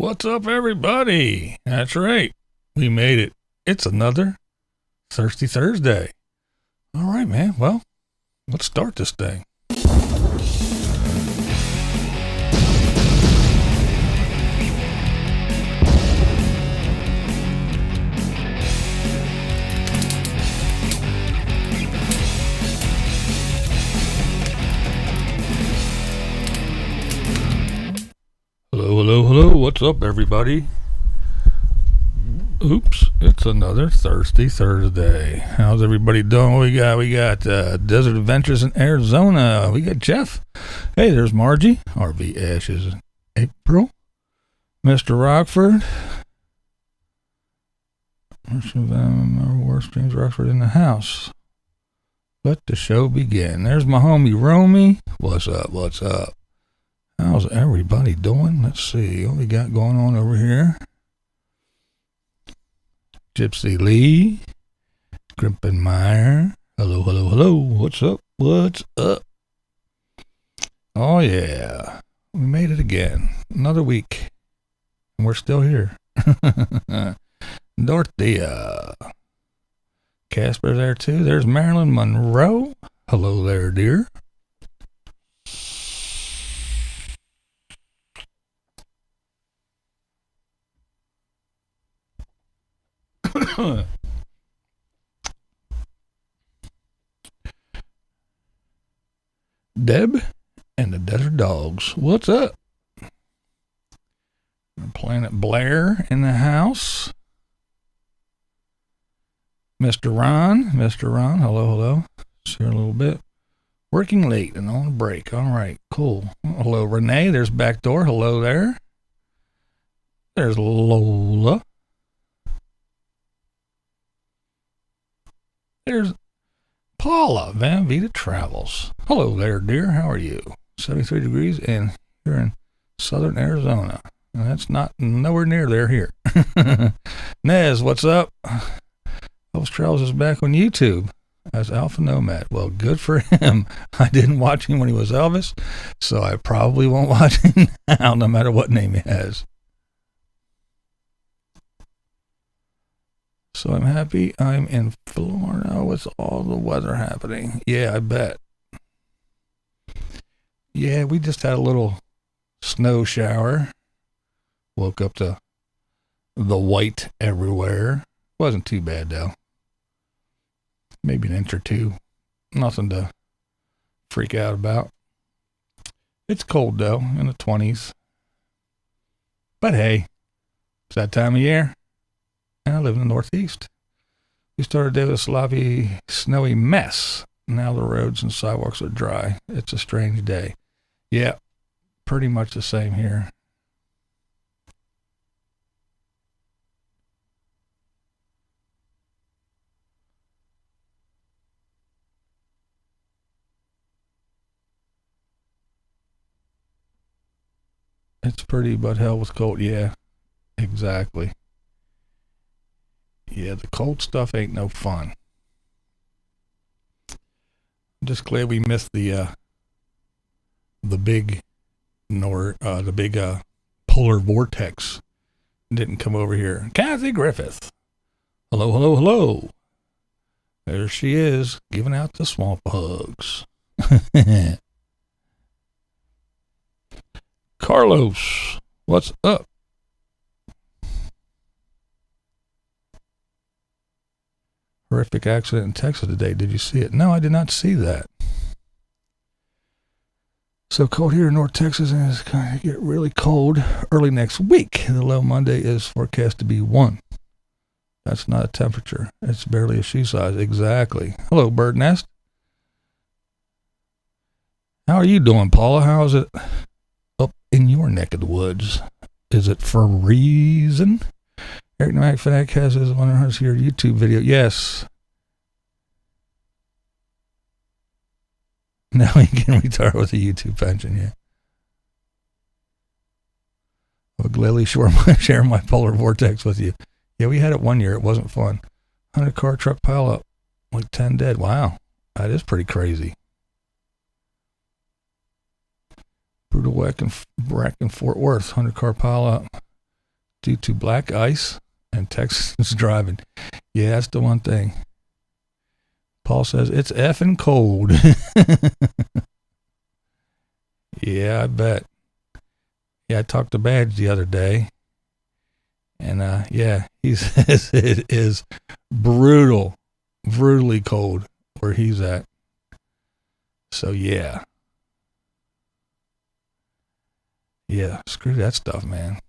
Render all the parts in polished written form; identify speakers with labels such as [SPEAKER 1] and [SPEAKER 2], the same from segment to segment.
[SPEAKER 1] What's up, everybody? That's right. We made it. It's another Thirsty Thursday. All right, man. Well, let's start this thing. Hello. What's up, everybody? Oops, it's another Thirsty Thursday. How's everybody doing? What we got Desert Adventures in Arizona. We got Jeff. Hey, there's Margie. RV Ashes in April. Mr. Rockford. War Streams Rockford in the house. Let the show begin. There's my homie Romy. What's up? How's everybody doing? Let's see what we got going on over here. Gypsy Lee, Grimpenmeyer. Hello. What's up? Oh, yeah. We made it again. Another week. And we're still here. Dorothea. Casper there, too. There's Marilyn Monroe. Hello there, dear. Deb and the Desert Dogs. What's up? Planet Blair in the house. Mr. Ron. Hello. See her a little bit. Working late and on a break. All right, cool. Hello, Renee. There's Backdoor. Hello there. There's Lola. There's Paula Van Vita Travels. Hello there, dear. How are you? 73 degrees, and you're in southern Arizona. And that's not nowhere near there here. Nez, what's up? Elvis Travels is back on YouTube as Alpha Nomad. Well, good for him. I didn't watch him when he was Elvis, so I probably won't watch him now, no matter what name he has. So I'm happy I'm in Florida with all the weather happening. Yeah, I bet. Yeah, we just had a little snow shower. Woke up to the white everywhere. Wasn't too bad, though. Maybe an inch or two. Nothing to freak out about. It's cold, though, in the 20s. But hey, it's that time of year. And I live in the Northeast. We started day with a sloppy, snowy mess. Now the roads and sidewalks are dry. It's a strange day. Yeah, pretty much the same here. It's pretty, but hell with cold. Yeah, exactly. Yeah, the cold stuff ain't no fun. I'm just glad we missed the big polar vortex. Didn't come over here. Kathy Griffith. Hello. There she is, giving out the swamp hugs. Carlos, what's up? Horrific accident in Texas today. Did you see it? No, I did not see that. So cold here in North Texas, and it's going to get really cold early next week. The low Monday is forecast to be 1. That's not a temperature. It's barely a shoe size. Exactly. Hello, Bird Nest. How are you doing, Paula? How is it up in your neck of the woods? Is it freezing? Eric McFadden has his 100 here YouTube video. Yes. Now he can retire with a YouTube pension, yeah. I'll gladly share my polar vortex with you. Yeah, we had it one year. It wasn't fun. 100-car truck pile up. Like 10 dead. Wow. That is pretty crazy. Brutal wreck in Fort Worth. 100-car pile up. due to black ice and Texas driving. Yeah, that's the one thing. Paul says, it's effing cold. Yeah, I bet. Yeah, I talked to Badge the other day. And, yeah, he says it is brutally cold where he's at. So, yeah. Yeah, screw that stuff, man.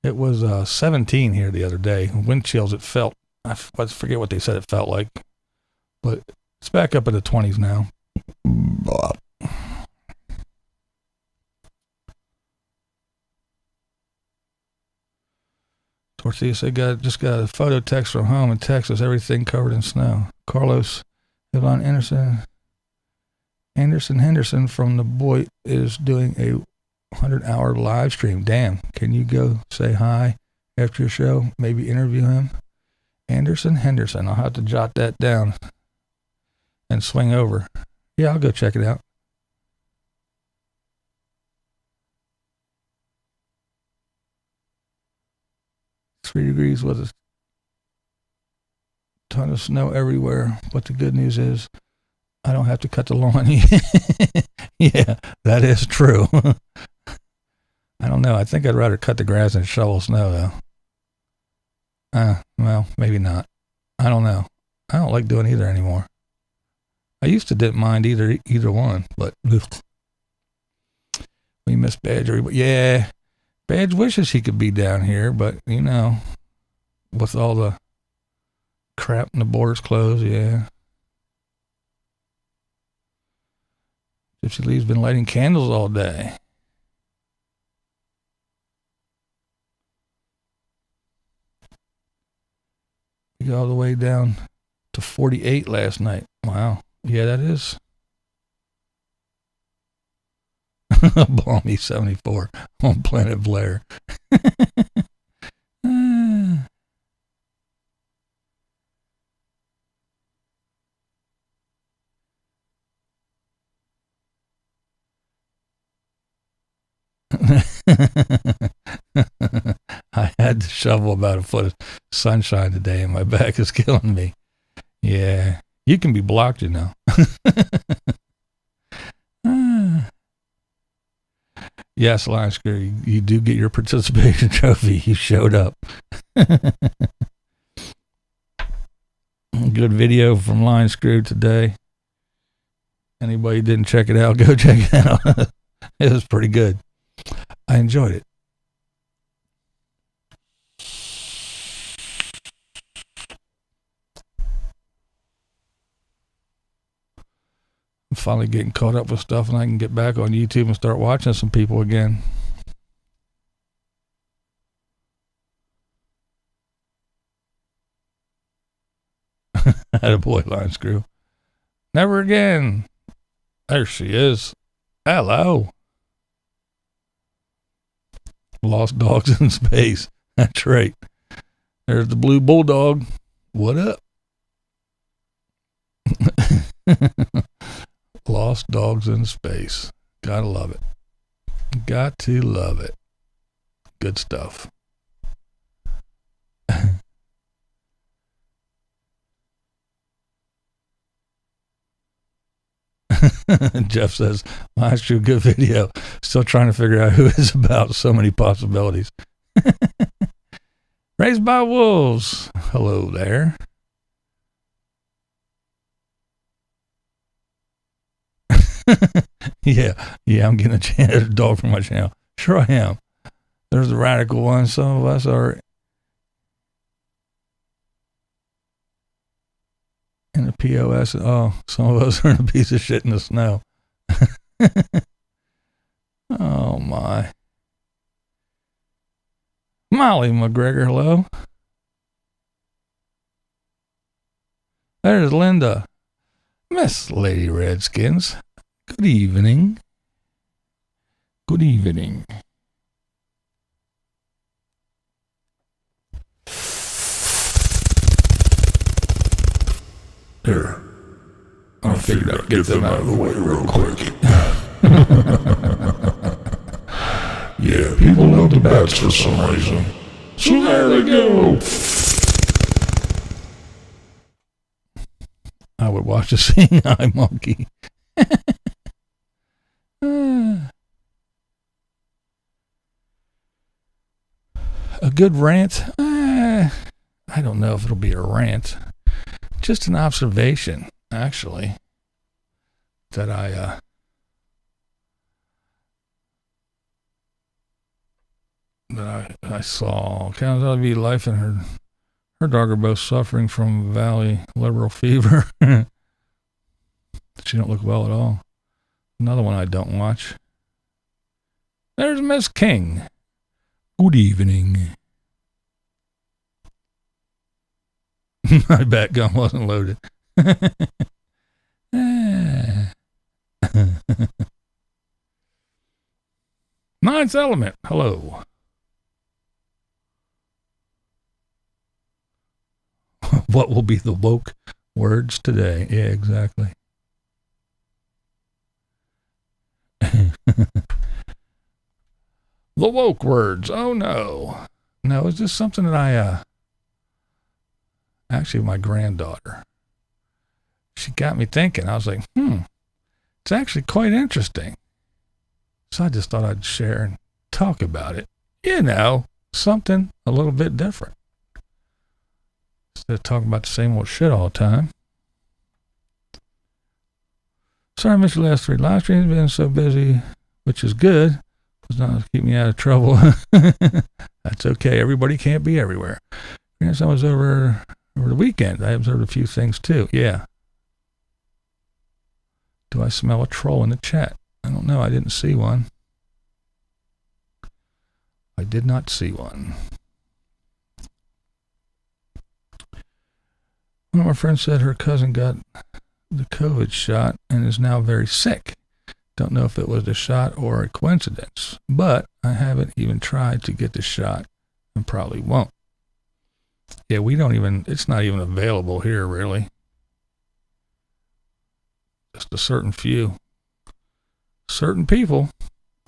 [SPEAKER 1] It was 17 here the other day. Wind chills, it felt. I forget what they said it felt like. But it's back up in the 20s now. Tortilla said, just got a photo text from home in Texas, everything covered in snow. Carlos Yvonne Henderson from The Boy is doing a 100-hour live stream. Damn, can you go say hi after your show? Maybe interview him? Henderson. I'll have to jot that down and swing over. Yeah, I'll go check it out. Three degrees with a ton of snow everywhere, but the good news is I don't have to cut the lawn. Yeah, that is true. I don't know. I think I'd rather cut the grass than shovel snow, though. Well, maybe not. I don't know. I don't like doing either anymore. I used to didn't mind either one, but we miss Badge. Yeah, Badge wishes he could be down here, but, you know, with all the crap and the borders closed, yeah. Gypsy Lee's been lighting candles all day. We got all the way down to 48 last night. Wow. Yeah, that is. Balmy 74 on Planet Blair. I had to shovel about a foot of sunshine today and my back is killing me. Yeah, you can be blocked, you know. Yes, Line Screw, you do get your participation trophy. You showed up. Good video from Line Screw today. Anybody didn't check it out, go check it out. It was pretty good. I enjoyed it. I'm finally getting caught up with stuff and I can get back on YouTube and start watching some people again. Attaboy, Line Screw. Never again. There she is. Hello. Lost dogs in space. That's right. There's the blue bulldog. What up? Lost dogs in space. Gotta love it. Got to love it. Good stuff. Jeff says, last true good video. Still trying to figure out who it's about. So many possibilities. Raised by Wolves. Hello there. Yeah, I'm getting a dog from my channel. Sure I am. There's the radical one. Some of us are in the POS. Oh, some of us are in a piece of shit in the snow. Oh my. Molly McGregor, hello. There's Linda. Miss Lady Redskins. Good evening. Good evening. There. I figured I'd get them out of the way real quick. Yeah.
[SPEAKER 2] Yeah, people love the bats for some reason. So there they go.
[SPEAKER 1] I would watch a seeing eye monkey. A good rant? I don't know if it'll be a rant. Just an observation, actually, that I saw. Counts out to be life and her dog are both suffering from valley liberal fever. She don't look well at all. Another one I don't watch. There's Miss King. Good evening. My bat gun wasn't loaded. Ninth Element. Hello. What will be the woke words today? Yeah, exactly. The woke words. Oh no. No, it's just something that actually my granddaughter, she got me thinking. I was like, it's actually quite interesting. So I just thought I'd share and talk about it. You know, something a little bit different. Instead of talking about the same old shit all the time. Sorry I missed the last 3 live streams. Been so busy, which is good. It's not to keep me out of trouble. That's okay. Everybody can't be everywhere. Grandson was over the weekend. I observed a few things too. Yeah. Do I smell a troll in the chat? I don't know. I didn't see one. I did not see one. One of my friends said her cousin got the COVID shot and is now very sick. Don't know if it was the shot or a coincidence, but I haven't even tried to get the shot and probably won't. Yeah, it's not even available here, really. Just a certain few. Certain people.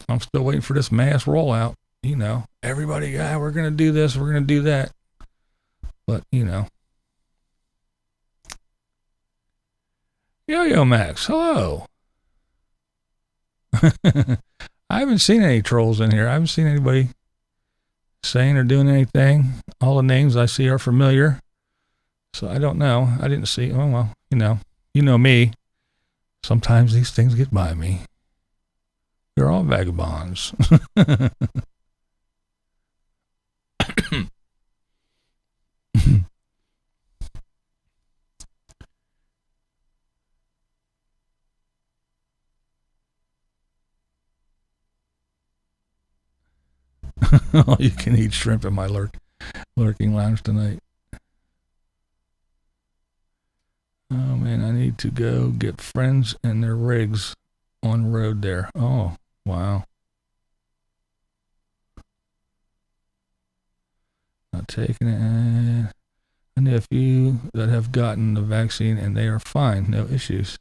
[SPEAKER 1] I'm still waiting for this mass rollout. You know, everybody, we're going to do this, we're going to do that. But, you know. Yo-Yo Max, hello. I haven't seen any trolls in here. I haven't seen anybody saying or doing anything. All the names I see are familiar. So I don't know. I didn't see. Oh, well, you know me. Sometimes these things get by me. They're all vagabonds. Oh, you can eat shrimp in my lurking lounge tonight. Oh man, I need to go get friends and their rigs on road there. Oh, wow. Not taking it. I know a few that have gotten the vaccine and they are fine, no issues.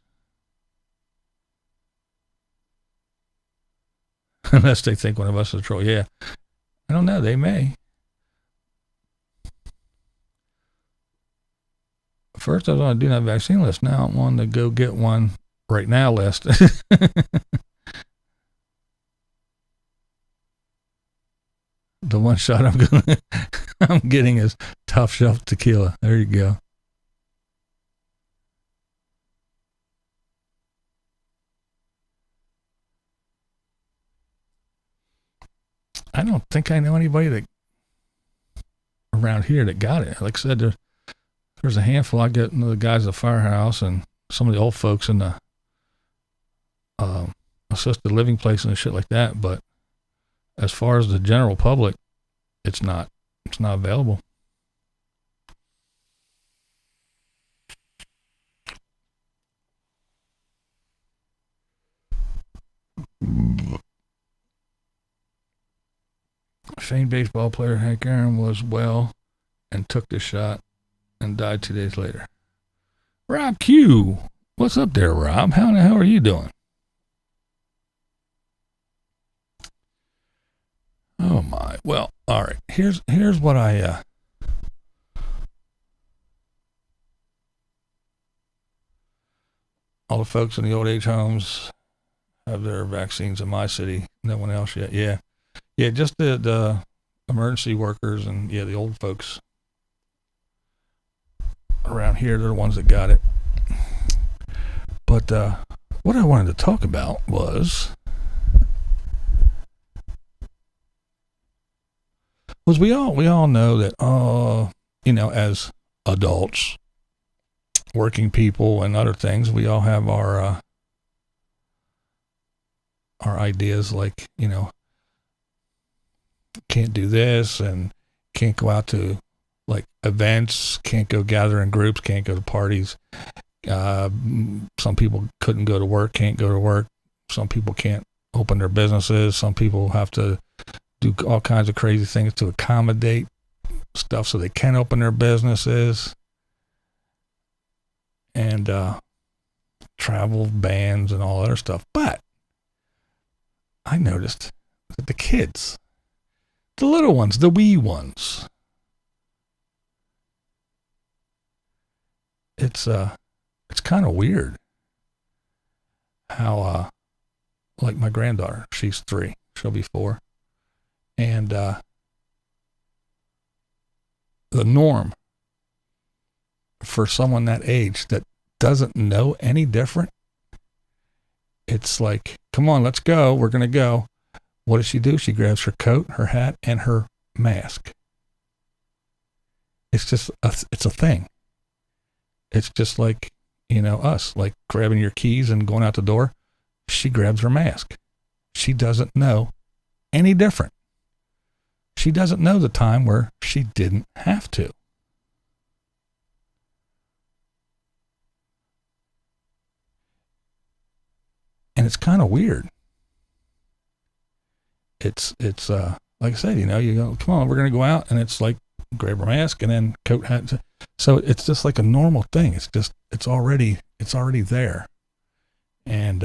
[SPEAKER 1] Unless they think one of us is a troll. Yeah. I don't know. They may. First, I was on a do not vaccine list. Now I'm on the go get one right now list. The one shot I'm getting is Top Shelf Tequila. There you go. I don't think I know anybody that around here that got it. Like I said, there's a handful. I get the guys at the firehouse and some of the old folks in the assisted living place and shit like that. But as far as the general public, it's not available. Famed baseball player Hank Aaron was well and took the shot and died 2 days later. Rob Q. What's up there, Rob? How the hell are you doing? Oh my. Well, all right. Here's what I all the folks in the old age homes have their vaccines in my city. No one else yet. Yeah. Yeah, just the emergency workers and the old folks around here, they're the ones that got it. But what I wanted to talk about was we all know that as adults, working people and other things, we all have our ideas, like, can't do this and can't go out to like events, can't go gather in groups, can't go to parties. Some people couldn't go to work, can't go to work. Some people can't open their businesses. Some people have to do all kinds of crazy things to accommodate stuff so they can open their businesses. And travel bans and all other stuff. But I noticed that the kids, the little ones, the wee ones, it's kind of weird how like my granddaughter, she's 3, she'll be 4, and the norm for someone that age that doesn't know any different, it's like, come on, let's go, we're gonna go. What does she do? She grabs her coat, her hat, and her mask. It's just it's a thing. It's just like, us, like grabbing your keys and going out the door. She grabs her mask. She doesn't know any different. She doesn't know the time where she didn't have to. And it's kind of weird. It's like I said, you go, come on, we're going to go out, and it's like, grab her mask and then coat, hat. So it's just like a normal thing. It's already there. And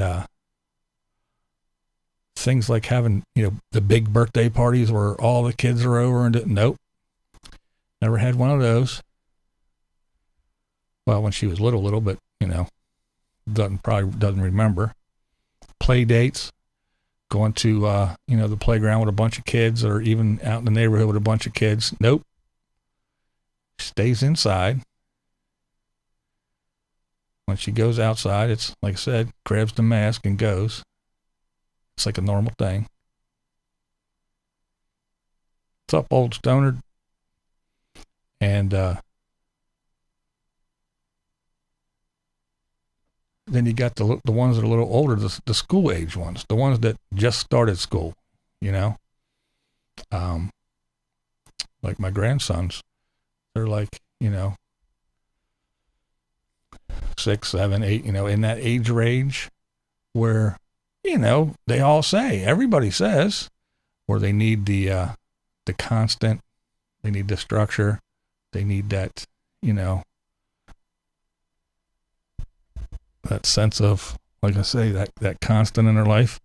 [SPEAKER 1] things like having, the big birthday parties where all the kids are over and nope. Never had one of those. Well, when she was little, but, doesn't remember. Play dates, going to, the playground with a bunch of kids, or even out in the neighborhood with a bunch of kids. Nope. Stays inside. When she goes outside, it's, like I said, grabs the mask and goes. It's like a normal thing. What's up, old stoner? And then you got the ones that are a little older, the school age ones, the ones that just started school, like my grandsons, they're like, 6, 7, 8, in that age range where, they all say, everybody says, where they need the constant, they need the structure, they need that, that sense of, like I say, that constant in their life,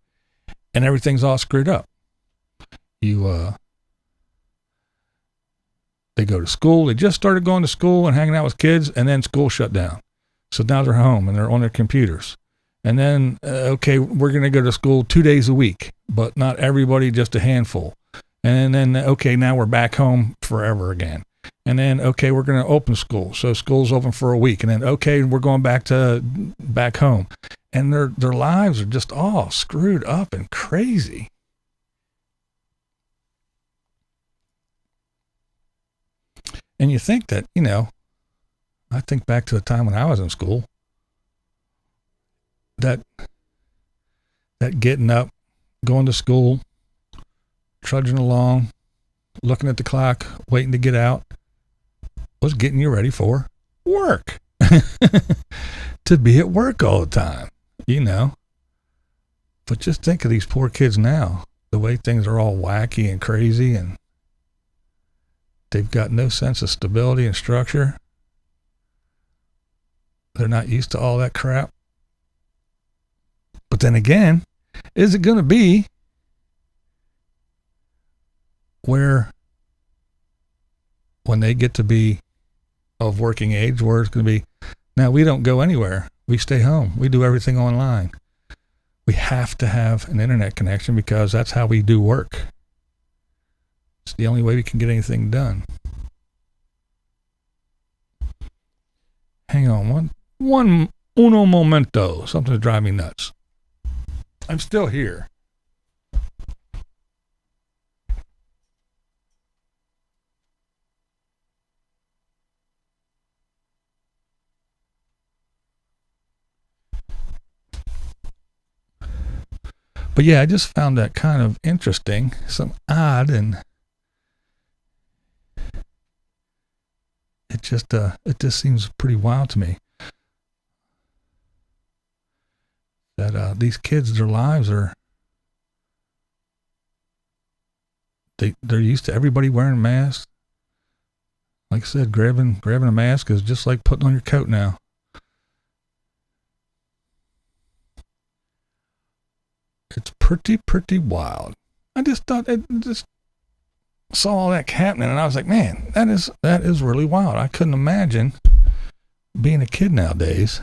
[SPEAKER 1] and everything's all screwed up. They go to school, they just started going to school and hanging out with kids, and then school shut down. So now they're home and they're on their computers. And then, okay, we're going to go to school 2 days a week, but not everybody, just a handful. And then, okay, now we're back home forever again. And then, okay, we're going to open school. So school's open for a week. And then, okay, we're going back home. And their lives are just all screwed up and crazy. And you think that, I think back to the time when I was in school, that getting up, going to school, trudging along, looking at the clock, waiting to get out, was getting you ready for work. To be at work all the time, But just think of these poor kids now, the way things are all wacky and crazy, and they've got no sense of stability and structure. They're not used to all that crap. But then again, is it going to be where when they get to be of working age, where it's going to be, now we don't go anywhere. We stay home. We do everything online. We have to have an internet connection because that's how we do work. It's the only way we can get anything done. Hang on, uno momento. Something's driving me nuts. I'm still here. But yeah, I just found that kind of interesting, some odd, and it just seems pretty wild to me that these kids, their lives are, they're used to everybody wearing masks. Like I said, grabbing a mask is just like putting on your coat now. It's pretty wild. I just thought it just saw all that happening, and I was like, man, that is really wild. I couldn't imagine being a kid nowadays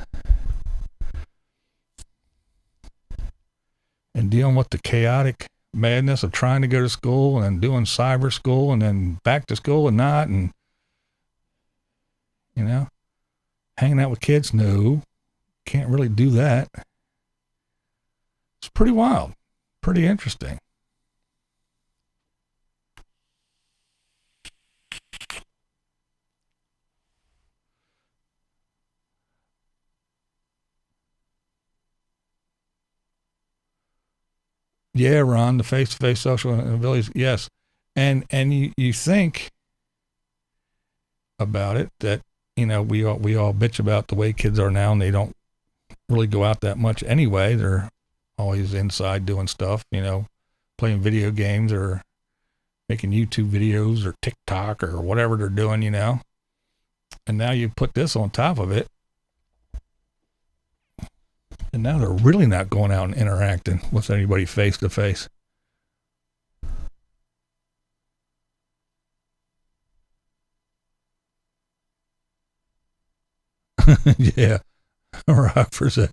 [SPEAKER 1] and dealing with the chaotic madness of trying to go to school and doing cyber school and then back to school and not, and hanging out with kids. No, can't really do that. It's pretty wild, pretty interesting. Yeah, Ron, the face-to-face social abilities, yes. And you think about it that, we all bitch about the way kids are now, and they don't really go out that much anyway. They're always inside doing stuff, playing video games or making YouTube videos or TikTok or whatever they're doing, And now you put this on top of it, and now they're really not going out and interacting with anybody face to face. Yeah. Rockford said,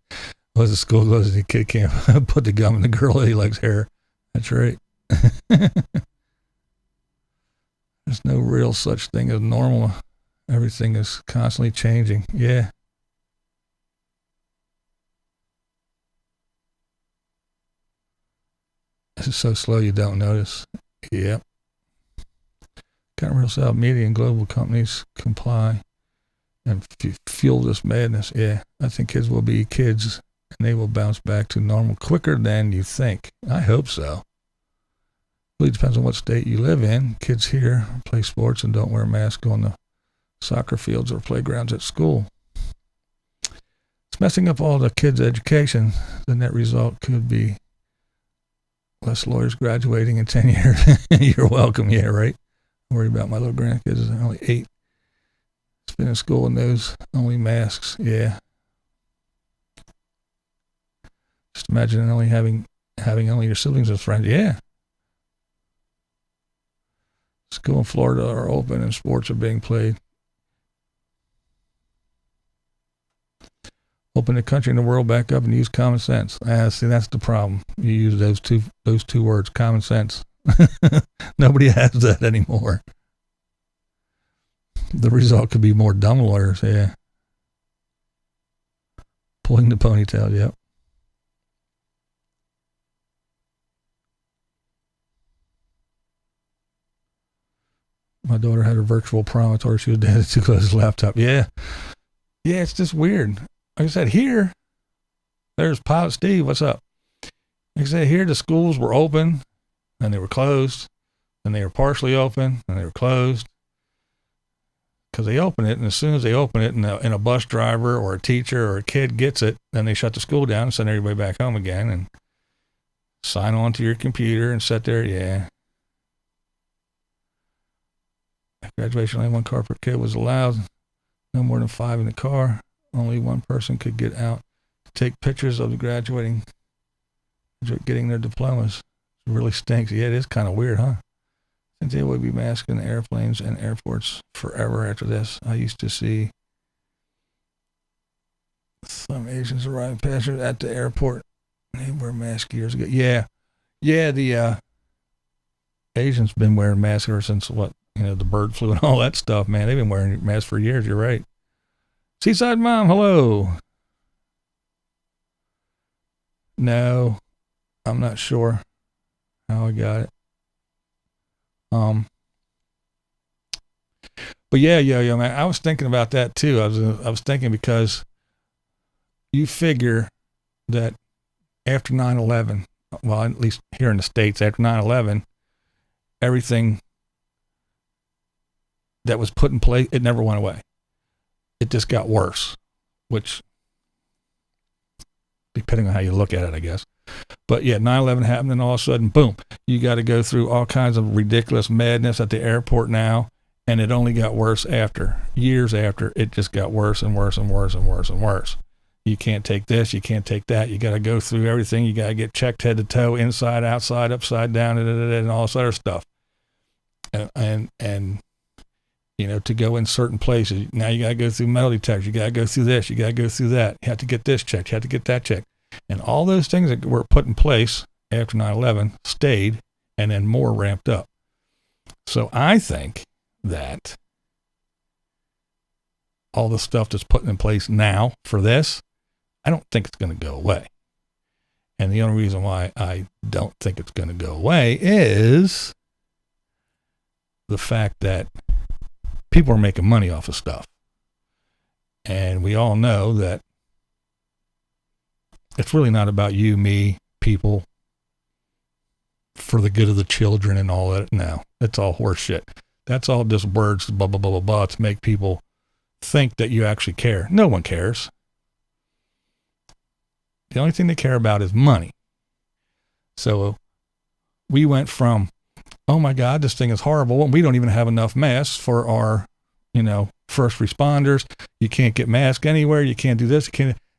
[SPEAKER 1] was the school closed? The kid can't put the gum in the girl that he likes hair. That's right. There's no real such thing as normal. Everything is constantly changing. Yeah. This is so slow you don't notice. Yep. Kind of real South media and global companies comply and fuel this madness. Yeah, I think kids will be kids, and they will bounce back to normal quicker than you think. I hope so. It really depends on what state you live in. Kids here play sports and don't wear masks on the soccer fields or playgrounds at school. It's messing up all the kids' education. The net result could be less lawyers graduating in 10 years. You're welcome. Yeah, right. I worry about my little grandkids. They're only 8. Been in school and those only masks. Yeah. Just imagine only having only your siblings as friends. Yeah. School in Florida are open and sports are being played. Open the country and the world back up and use common sense. See, that's the problem. You use those two words, common sense. Nobody has that anymore. The result could be more dumb lawyers, yeah. Pulling the ponytail, yep. My daughter had a virtual prom. I told her she was dancing too close to the laptop. Yeah. Yeah, it's just weird. Like I said, here, there's Pilot Steve. What's up? Like I said, here the schools were open, and they were closed, and they were partially open, and they were closed. Because they open it, and as soon as they open it, and a bus driver or a teacher or a kid gets it, then they shut the school down and send everybody back home again and sign on to your computer and sit there. Yeah. At graduation, only one car per kid was allowed. No more than 5 in the car. Only one person could get out to take pictures of the getting their diplomas. It really stinks. Yeah, it is kind of weird, huh? think they would be masking airplanes and airports forever after this. I used to see some Asians arriving passengers at the airport. They wear masks years ago. Yeah, the Asians been wearing masks ever since the bird flu and all that stuff, man. They've been wearing masks for years. You're right. Seaside Mom, hello. No, I'm not sure how I got it. But yeah, man. I was thinking about that too. I was thinking because you figure that after 9/11, well, at least here in the States, after 9/11, everything that was put in place, it never went away. It just got worse, which, depending on how you look at it, I guess. But yeah, 9/11 happened, and all of a sudden, boom, you got to go through all kinds of ridiculous madness at the airport now, and it only got worse years after, it just got worse and worse and worse and worse and worse. You can't take this, you can't take that, you got to go through everything, you got to get checked head to toe, inside, outside, upside down, and all this other stuff. And to go in certain places, now you got to go through metal detectors, you got to go through this, you got to go through that, you have to get this checked, you have to get that checked. And all those things that were put in place after 9/11 stayed, and then more ramped up. So I think that all the stuff that's put in place now for this, I don't think it's going to go away. And the only reason why I don't think it's going to go away is the fact that people are making money off of stuff. And we all know that it's really not about you, me, people, for the good of the children and all that. No, that's all horse shit. That's all just words, blah, blah, blah, blah, blah, to make people think that you actually care. No one cares. The only thing they care about is money. So we went from, oh my God, this thing is horrible, and we don't even have enough masks for our, first responders. You can't get masks anywhere. You can't do this.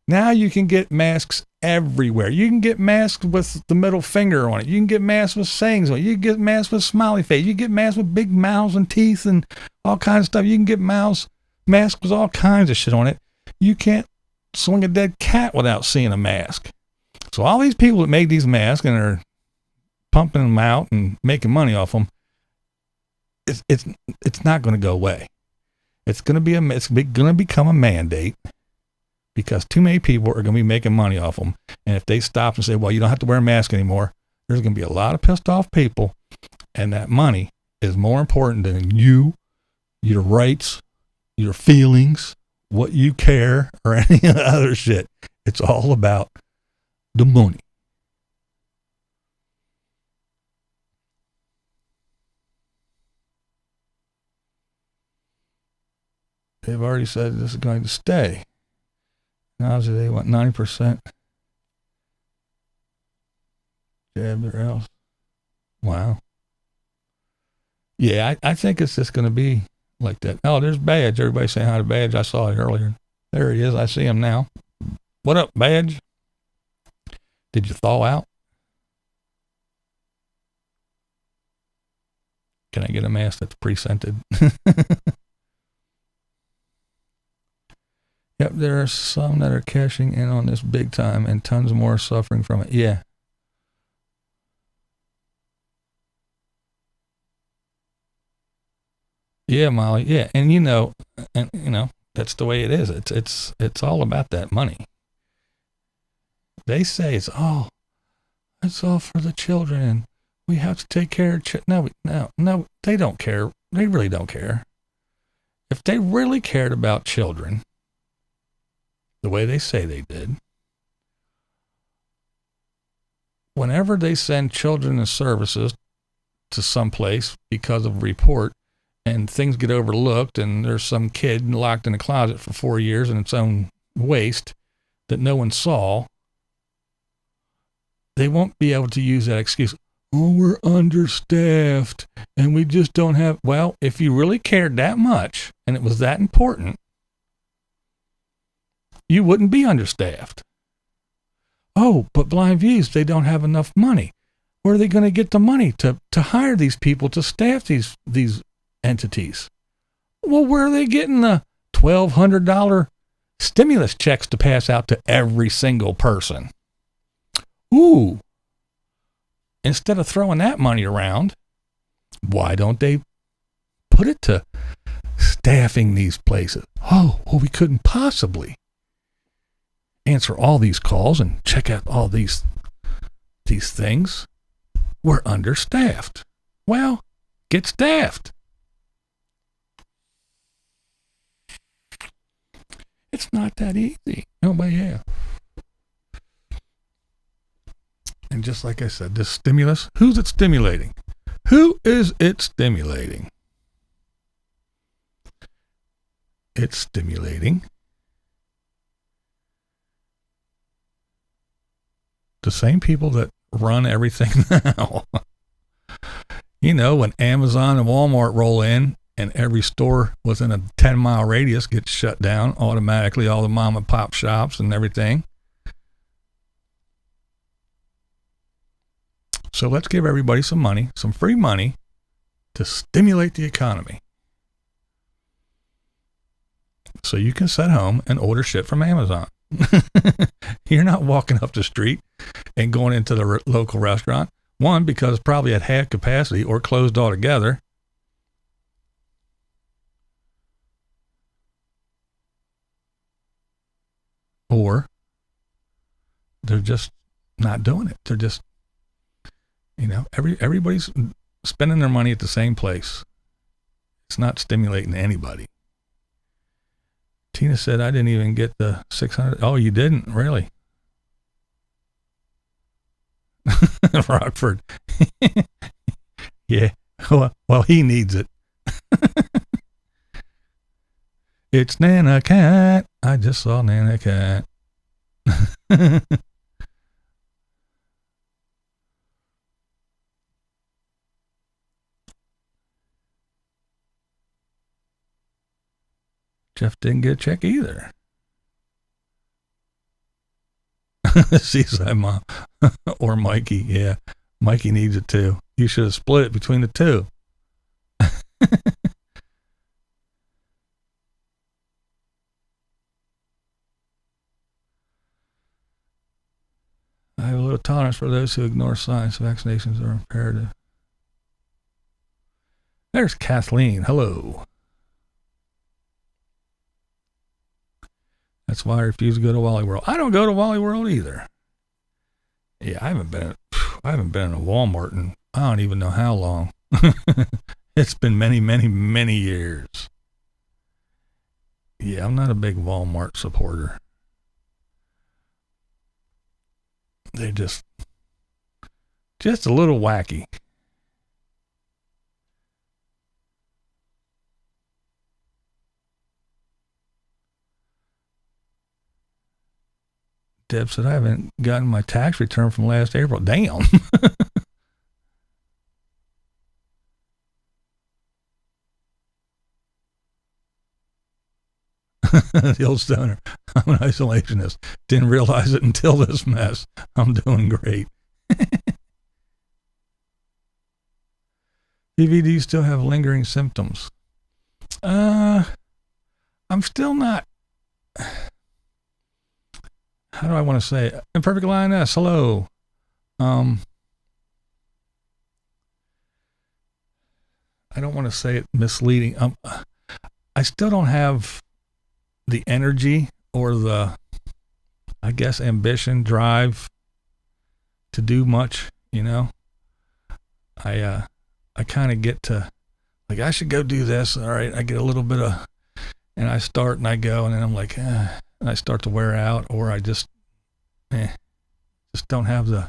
[SPEAKER 1] Now you can get masks everywhere. You can get masks with the middle finger on it. You can get masks with sayings on it. You can get masks with smiley face. You can get masks with big mouths and teeth and all kinds of stuff. You can get masks with all kinds of shit on it. You can't swing a dead cat without seeing a mask. So all these people that make these masks and are pumping them out and making money off them, it's not going to go away. It's going to become a mandate, because too many people are going to be making money off them. And if they stop and say, well, you don't have to wear a mask anymore, there's going to be a lot of pissed off people, and that money is more important than you, your rights, your feelings, what you care, or any other shit. It's all about the money. They've already said this is going to stay. Now they want 90% jabbed or else. Wow. Yeah, I think it's just going to be like that. Oh, there's Badge. Everybody saying hi to Badge. I saw it earlier. There he is. I see him now. What up, Badge? Did you thaw out? Can I get a mask that's pre-scented? Yep, there are some that are cashing in on this big time, and tons more suffering from it. Yeah. Yeah, Molly. Yeah, and that's the way it is. It's all about that money. They say it's all for the children, and we have to take care of No, they don't care. They really don't care. If they really cared about children the way they say they did, whenever they send children and services to someplace because of a report, and things get overlooked, and there's some kid locked in a closet for 4 years in its own waste that no one saw, they won't be able to use that excuse. Oh, we're understaffed and we just don't have. Well, if you really cared that much and it was that important, you wouldn't be understaffed. Oh, but BlindViews, they don't have enough money. where are they going to get the money to hire these people to staff these entities? Well, where are they getting the $1,200 stimulus checks to pass out to every single person? Ooh, instead of throwing that money around, why don't they put it to staffing these places? Oh, well, we couldn't possibly answer all these calls and check out all these things. We're understaffed. Well, get staffed. It's not that easy. No, but yeah. And just like I said, this stimulus, who's it stimulating? Who is it stimulating? It's stimulating the same people that run everything now. You know, when Amazon and Walmart roll in and every store within a 10-mile radius gets shut down automatically, all the mom and pop shops and everything. So let's give everybody some money, some free money to stimulate the economy. So you can sit home and order shit from Amazon. You're not walking up the street and going into the local restaurant. One, because it's probably at half capacity or closed altogether. Or they're just not doing it. They're just, you know, everybody's spending their money at the same place. It's not stimulating anybody. Tina said, I didn't even get the 600. Oh, you didn't? Really? Rockford. Yeah. Well, he needs it. It's Nana Cat. I just saw Nana Cat. Jeff didn't get a check either. Seaside Mom. Or Mikey. Yeah. Mikey needs it too. You should have split it between the two. I have a little tolerance for those who ignore science. Vaccinations are imperative. There's Kathleen. Hello. That's why I refuse to go to Wally World. I don't go to Wally World either. Yeah, I haven't been in a Walmart in I don't even know how long. It's been many, many, many years. Yeah, I'm not a big Walmart supporter. They're just a little wacky. Deb said, I haven't gotten my tax return from last April. Damn. The old stoner. I'm an isolationist. Didn't realize it until this mess. I'm doing great. DVD still have lingering symptoms. I'm still not. How do I want to say it? Imperfect Lioness, hello. I don't want to say it misleading. I still don't have the energy or the, I guess, ambition, drive to do much, you know. I kind of get to, like, I should go do this. All right, I get a little bit of, and I start and I go, and then I'm like, and I start to wear out, or I just don't have the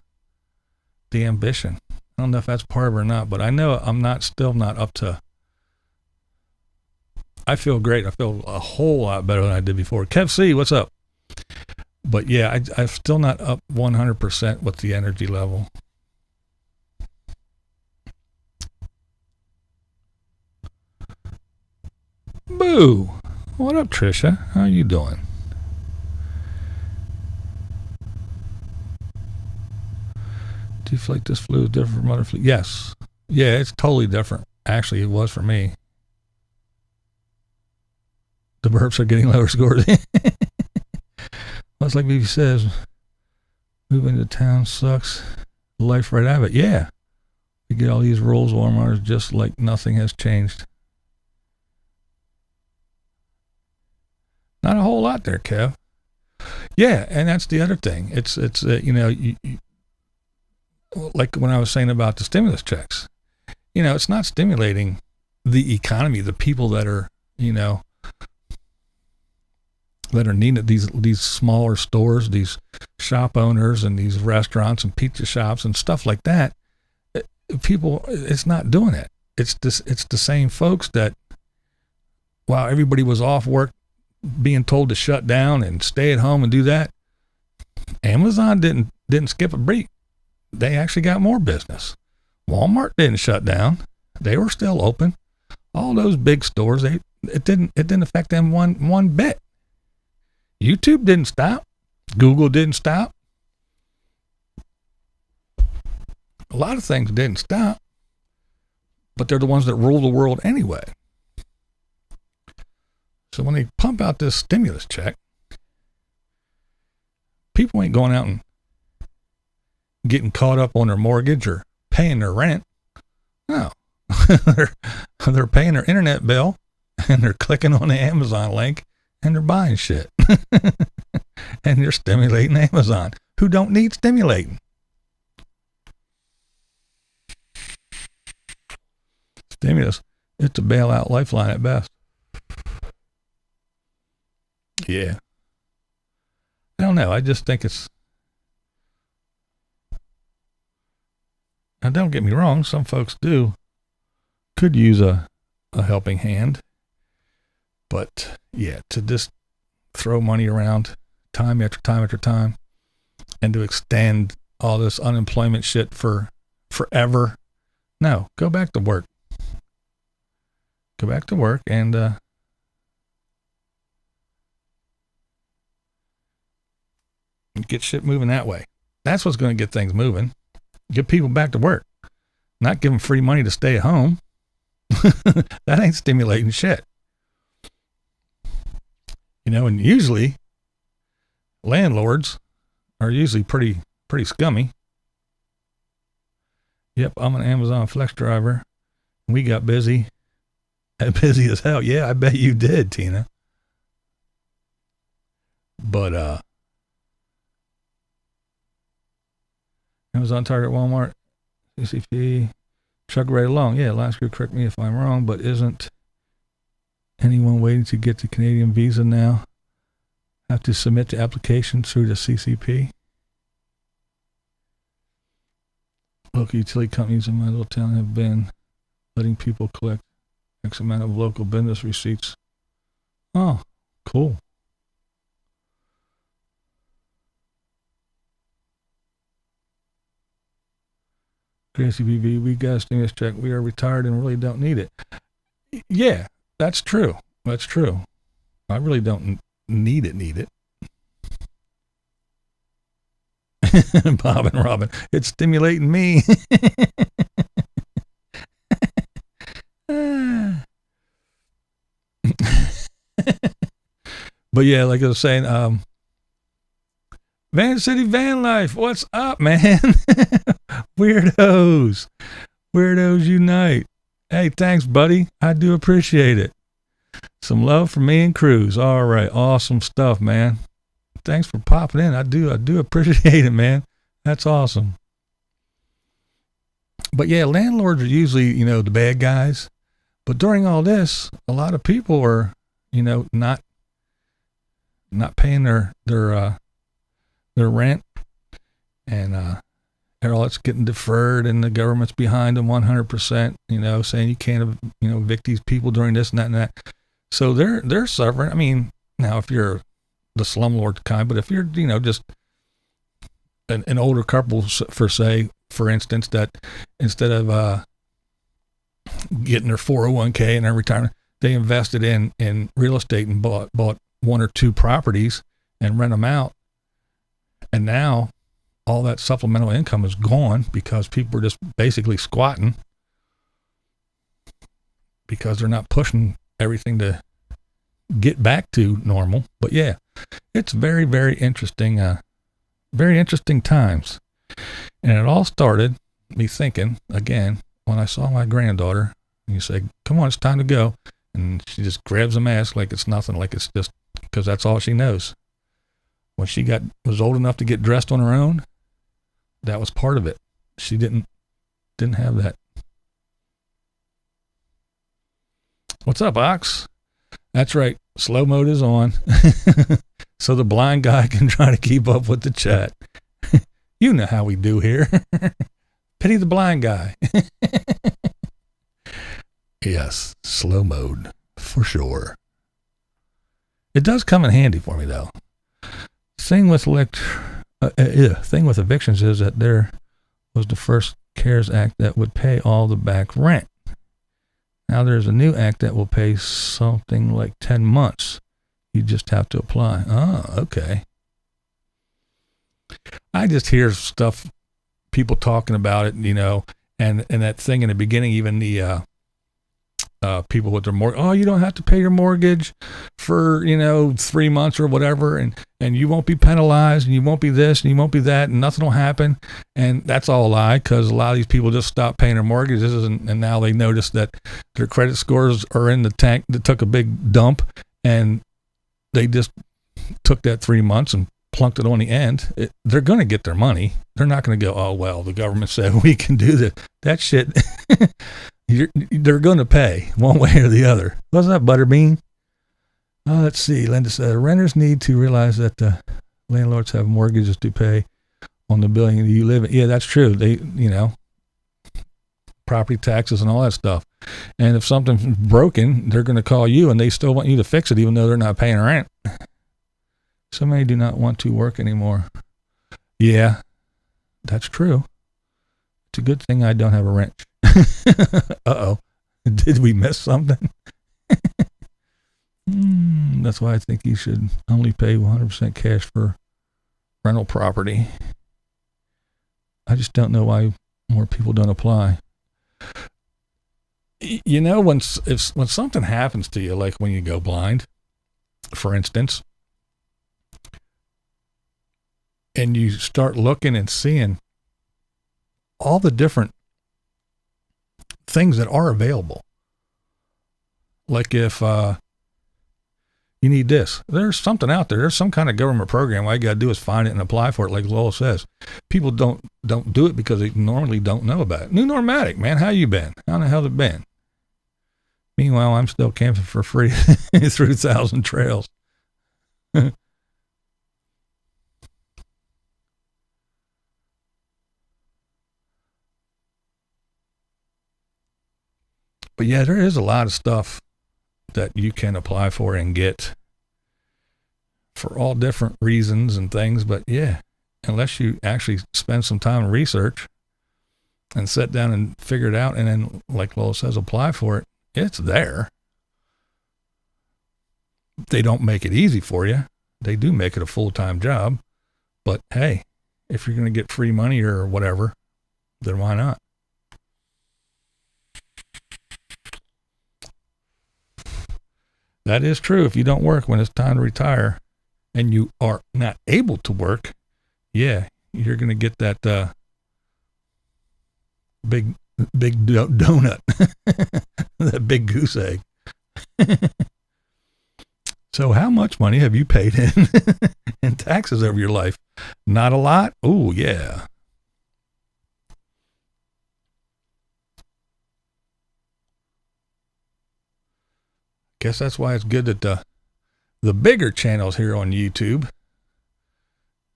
[SPEAKER 1] ambition. I don't know if that's part of it or not, but I know I'm still not up to. I feel great. I feel a whole lot better than I did before. Kev C, what's up? But yeah, I'm still not up 100% with the energy level. Boo! What up, Trisha? How you doing? Do you feel like this flu is different from other flu? Yes. Yeah, it's totally different. Actually, it was for me. The burps are getting lower scores. Well, it's like BB says, moving to town sucks. Life right out of it. Yeah. You get all these rules, Walmart's just like nothing has changed. Not a whole lot there, Kev. Yeah, and that's the other thing. It's like when I was saying about the stimulus checks. It's not stimulating the economy, the people that are, that are needing these smaller stores, these shop owners and these restaurants and pizza shops and stuff like that. People, it's not doing it. It's the same folks that, while everybody was off work, being told to shut down and stay at home and do that, Amazon didn't skip a beat. They actually got more business. Walmart didn't shut down. They were still open. All those big stores, it didn't affect them one bit. YouTube didn't stop. Google didn't stop. A lot of things didn't stop, but they're the ones that rule the world anyway. So when they pump out this stimulus check, people ain't going out and getting caught up on their mortgage or paying their rent. No. They're paying their internet bill, and they're clicking on the Amazon link, and they're buying shit. And they're stimulating Amazon, who don't need stimulating. Stimulus, it's a bailout lifeline at best. Yeah. I don't know. I just think it's... Now, don't get me wrong. Some folks could use a helping hand. But, yeah, to just throw money around time after time after time and to extend all this unemployment shit for forever. No, go back to work. Go back to work and get shit moving that way. That's what's going to get things moving. Get people back to work. Not give them free money to stay at home. That ain't stimulating shit. And usually landlords are usually pretty scummy. Yep, I'm an Amazon Flex driver. We got busy. Busy as hell. Yeah, I bet you did, Tina. But Amazon, Target, Walmart, CCP, chug right along. Yeah, last year, correct me if I'm wrong, but isn't anyone waiting to get the Canadian visa now have to submit the application through the CCP? Local utility companies in my little town have been letting people collect X amount of local business receipts. Oh, cool. Crazy BB, we got a stimulus check. We are retired and really don't need it. Yeah, that's true. That's true. I really don't need it. Bob and Robin, it's stimulating me. But yeah, like I was saying, Van City Van Life, what's up, man? Weirdos unite. Hey, thanks, buddy. I do appreciate it. Some love from me and Cruz. All right, awesome stuff, man. Thanks for popping in. I do appreciate it, man. That's awesome. But yeah, landlords are usually, the bad guys. But during all this, a lot of people are, not paying their rent, and all it's getting deferred, and the government's behind them 100%. Saying you can't, evict these people during this and that and that. So they're suffering. I mean, now if you're the slumlord kind, but if you're, just an older couple, for instance, that instead of getting their 401k and their retirement, they invested in real estate and bought one or two properties and rent them out. And now all that supplemental income is gone because people are just basically squatting because they're not pushing everything to get back to normal. But yeah, it's very, very interesting times. And it all started me thinking, again, when I saw my granddaughter, and you say, come on, it's time to go. And she just grabs a mask like it's nothing, like it's just, because that's all she knows. When she was old enough to get dressed on her own, that was part of it. She didn't have that. What's up, Ox? That's right. Slow mode is on. So the blind guy can try to keep up with the chat. You know how we do here. Pity the blind guy. Yes, slow mode for sure. It does come in handy for me though. Thing with evictions is that there was the first CARES Act that would pay all the back rent. Now there's a new act that will pay something like 10 months. You just have to apply. Oh, okay. I just hear stuff, people talking about it, and that thing in the beginning, even the people with their mortgage, oh, you don't have to pay your mortgage for 3 months or whatever, and you won't be penalized, and you won't be this, and you won't be that, and nothing will happen. And that's all a lie, because a lot of these people just stopped paying their mortgages, and now they notice that their credit scores are in the tank that took a big dump, and they just took that 3 months and plunked it on the end. They're going to get their money. They're not going to go, oh, well, the government said we can do this. That shit, they're going to pay one way or the other. Wasn't that Butterbean? Let's see. Linda said, renters need to realize that the landlords have mortgages to pay on the building you live in. Yeah, that's true. They, property taxes and all that stuff. And if something's broken, they're going to call you, and they still want you to fix it even though they're not paying rent. So many do not want to work anymore. Yeah, that's true. It's a good thing I don't have a wrench. Uh-oh. Did we miss something? That's why I think you should only pay 100% cash for rental property. I just don't know why more people don't apply. When something happens to you, like when you go blind, for instance, and you start looking and seeing all the different things that are available. Like if you need this, there's something out there. There's some kind of government program. All you got to do is find it and apply for it, like Lola says. People don't do it because they normally don't know about it. New Normatic, man, how you been? How the hell it been? Meanwhile, I'm still camping for free through 1,000 trails. But yeah, there is a lot of stuff that you can apply for and get for all different reasons and things. But yeah, unless you actually spend some time and research and sit down and figure it out, and then, like Lola says, apply for it, it's there. They don't make it easy for you. They do make it a full-time job. But hey, if you're going to get free money or whatever, then why not? That is true. If you don't work when it's time to retire and you are not able to work, yeah, you're going to get that big donut, that big goose egg. So how much money have you paid in taxes over your life? Not a lot? Oh, yeah. Guess that's why it's good that the bigger channels here on YouTube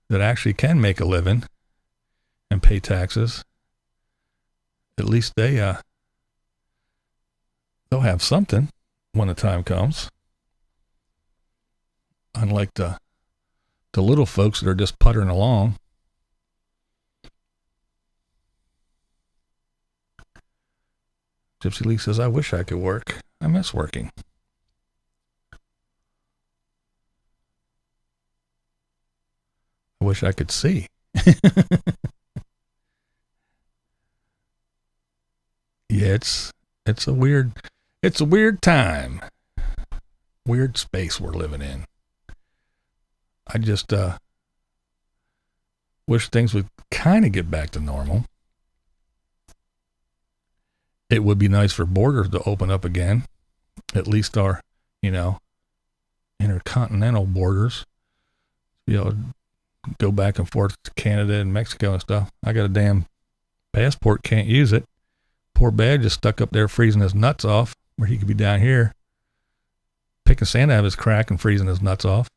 [SPEAKER 1] that actually can make a living and pay taxes, at least they'll have something when the time comes. Unlike the little folks that are just puttering along. Gypsy Lee says, I wish I could work. I miss working. I wish I could see. Yeah, it's a weird time. Weird space we're living in. I just wish things would kind of get back to normal. It would be nice for borders to open up again. At least our, intercontinental borders. Go back and forth to Canada and Mexico and stuff. I got a damn passport, can't use it. Poor Bad just stuck up there freezing his nuts off, where he could be down here picking sand out of his crack and freezing his nuts off.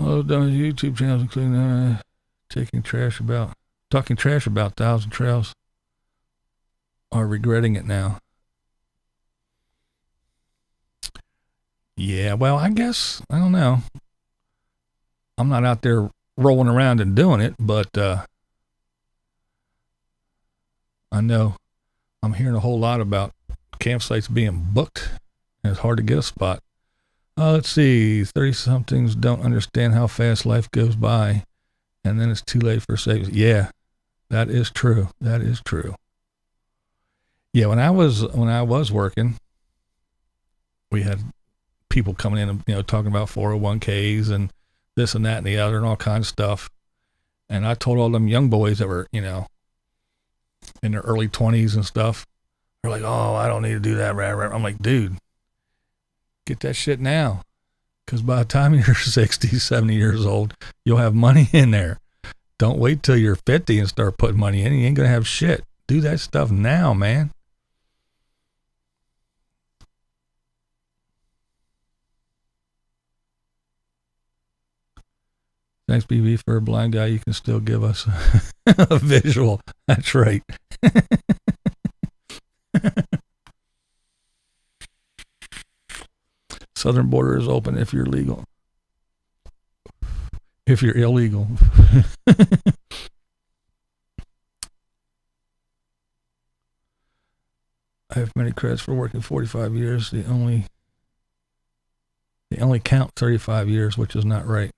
[SPEAKER 1] Oh, done YouTube channels including talking trash about 1,000 Trails are regretting it now. Yeah, well, I guess, I don't know. I'm not out there rolling around and doing it, but I know I'm hearing a whole lot about campsites being booked, and it's hard to get a spot. Let's see, 30-somethings don't understand how fast life goes by, and then it's too late for savings. Yeah, that is true. That is true. Yeah, when I was working, we had people coming in and, talking about 401ks and this and that and the other and all kinds of stuff. And I told all them young boys that were, in their early 20s and stuff, they're like, oh, I don't need to do that. I'm like, dude, get that shit now. Because by the time you're 60, 70 years old, you'll have money in there. Don't wait till you're 50 and start putting money in. You ain't going to have shit. Do that stuff now, man. Thanks, BB, for a blind guy. You can still give us a visual. That's right. Southern border is open if you're legal. If you're illegal. I have many credits for working 45 years. They only count 35 years, which is not right.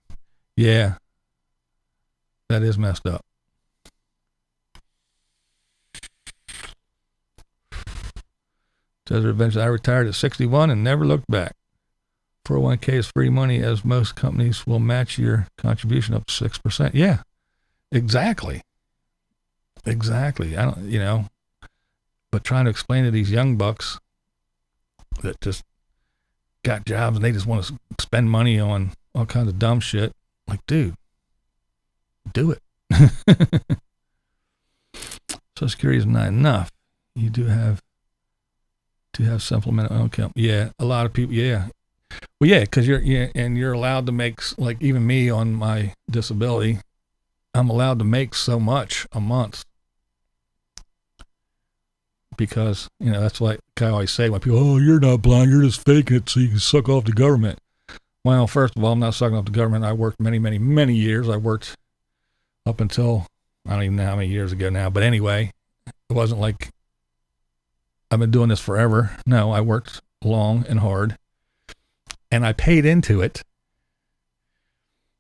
[SPEAKER 1] Yeah. That is messed up. Says eventually I retired at 61 and never looked back. 401k is free money, as most companies will match your contribution up to 6%. Yeah, exactly. I don't, but trying to explain to these young bucks that just got jobs and they just want to spend money on all kinds of dumb shit. Like, dude, do it. Social Security is not enough. You do have to have supplemental income. Yeah, a lot of people. Yeah. Well, yeah, because you're allowed to make, like, even me on my disability, I'm allowed to make so much a month. Because, that's like I always say when people, oh, you're not blind, you're just faking it so you can suck off the government. Well, first of all, I'm not sucking off the government. I worked many, many, many years. I worked up until, I don't even know how many years ago now. But anyway, it wasn't like I've been doing this forever. No, I worked long and hard. And I paid into it.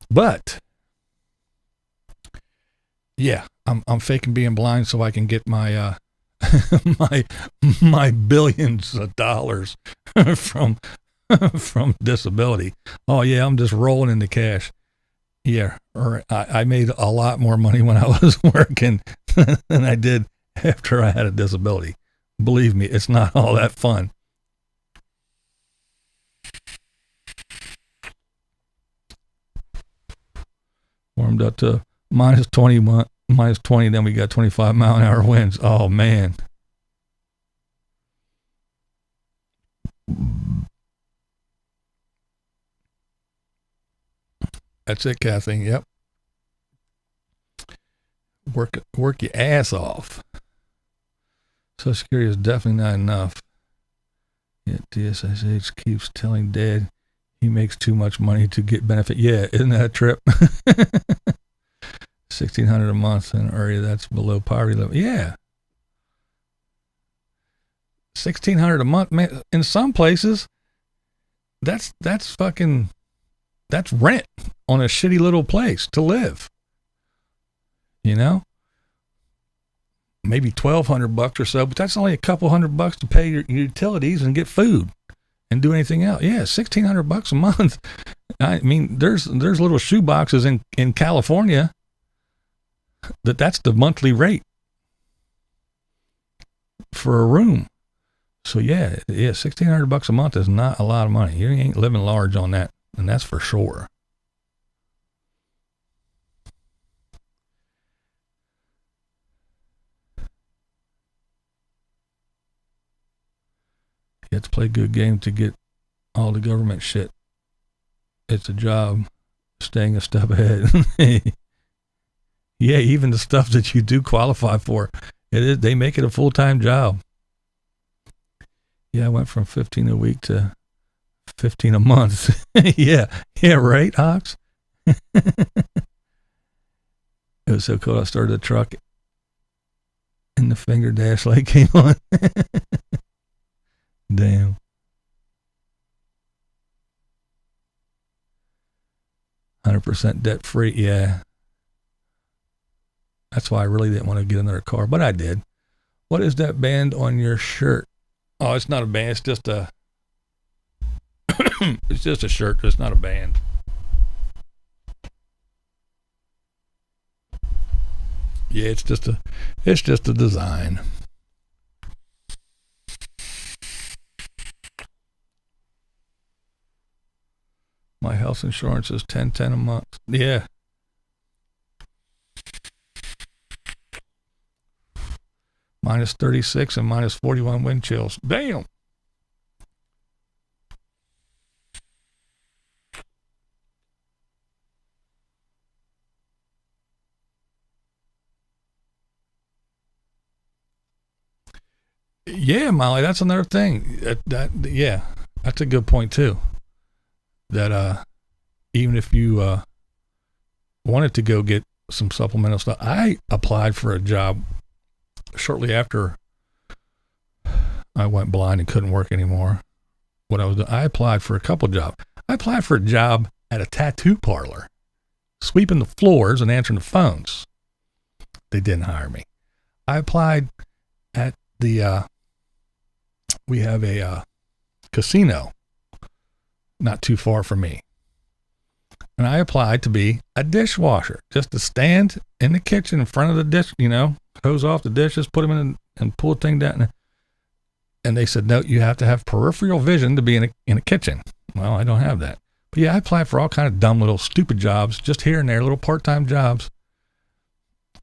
[SPEAKER 1] But, yeah, I'm faking being blind so I can get my my billions of dollars from disability. Oh yeah, I'm just rolling in the cash. Yeah, or I made a lot more money when I was working than I did after I had a disability. Believe me, it's not all that fun. Warmed up to minus 20, then we got 25 mile an hour winds. Oh man. That's it, Kathleen. Yep. Work your ass off. Social Security is definitely not enough. Yeah, DSSH keeps telling Dad he makes too much money to get benefit. Yeah, isn't that a trip? $1,600 a month in an area that's below poverty level. Yeah. $1,600 a month, man. In some places, that's rent on a shitty little place to live. You know? Maybe $1,200 or so, but that's only a couple $100 to pay your utilities and get food and do anything else. Yeah, $1,600 a month. I mean, there's little shoe boxes in California that's the monthly rate for a room. So yeah, $1,600 a month is not a lot of money. You ain't living large on that, and that's for sure. You have to play a good game to get all the government shit. It's a job staying a step ahead. Yeah, even the stuff that you do qualify for, they make it a full-time job. Yeah, I went from 15 a week to 15 a month. yeah, right, Ox? It was so cool. I started a truck and the finger dash light came on. Damn. %, debt free. Yeah. That's why I really didn't want to get another car, but I did. What is that band on your shirt? Oh, it's not a band. It's just a it's just a shirt. It's not a band. Yeah, it's just a design. My health insurance is $10.10 a month. Yeah. Minus 36 and minus 41 wind chills. Damn. Yeah, Molly, that's another thing. Yeah, that's a good point too. That even if you wanted to go get some supplemental stuff, I applied for a job shortly after I went blind and couldn't work anymore. I applied for a couple jobs. I applied for a job at a tattoo parlor, sweeping the floors and answering the phones. They didn't hire me. I applied at we have a casino not too far from me. And I applied to be a dishwasher, just to stand in the kitchen in front of the dish, hose off the dishes, put them in and pull the thing down. And they said, no, you have to have peripheral vision to be in a kitchen. Well, I don't have that. But yeah, I applied for all kind of dumb little stupid jobs, just here and there, little part-time jobs.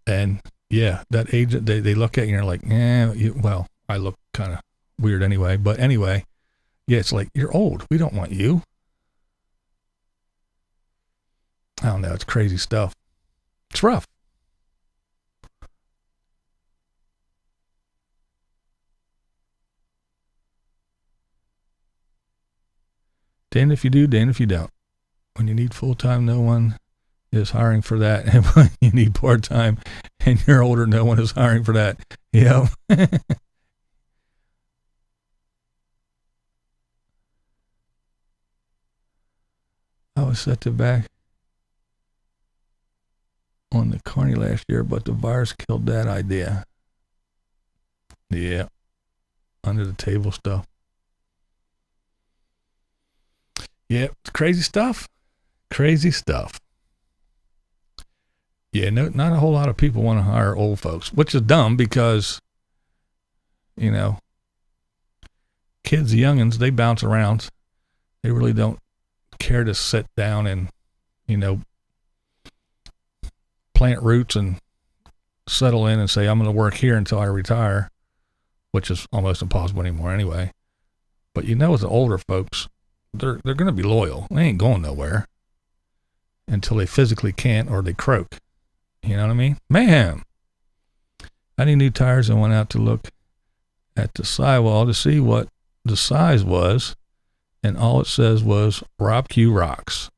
[SPEAKER 1] And yeah, that agent, they look at you and they're like, well, I look kind of weird anyway. But anyway, yeah, it's like, you're old. We don't want you. I don't know. It's crazy stuff. It's rough. Damn if you do, damn if you don't. When you need full-time, no one is hiring for that. And when you need part-time and you're older, no one is hiring for that. Yeah. I was set to back on the Carney last year, but the virus killed that idea. Yeah. Under the table stuff. Yeah, crazy stuff. Crazy stuff. Yeah, no, not a whole lot of people want to hire old folks, which is dumb because, kids, youngins, they bounce around. They really don't care to sit down and, plant roots and settle in and say, I'm going to work here until I retire, which is almost impossible anymore anyway. But with the older folks, they're going to be loyal. They ain't going nowhere until they physically can't or they croak. You know what I mean? Mayhem. I need new tires and went out to look at the sidewall to see what the size was, and all it says was Rob Q rocks.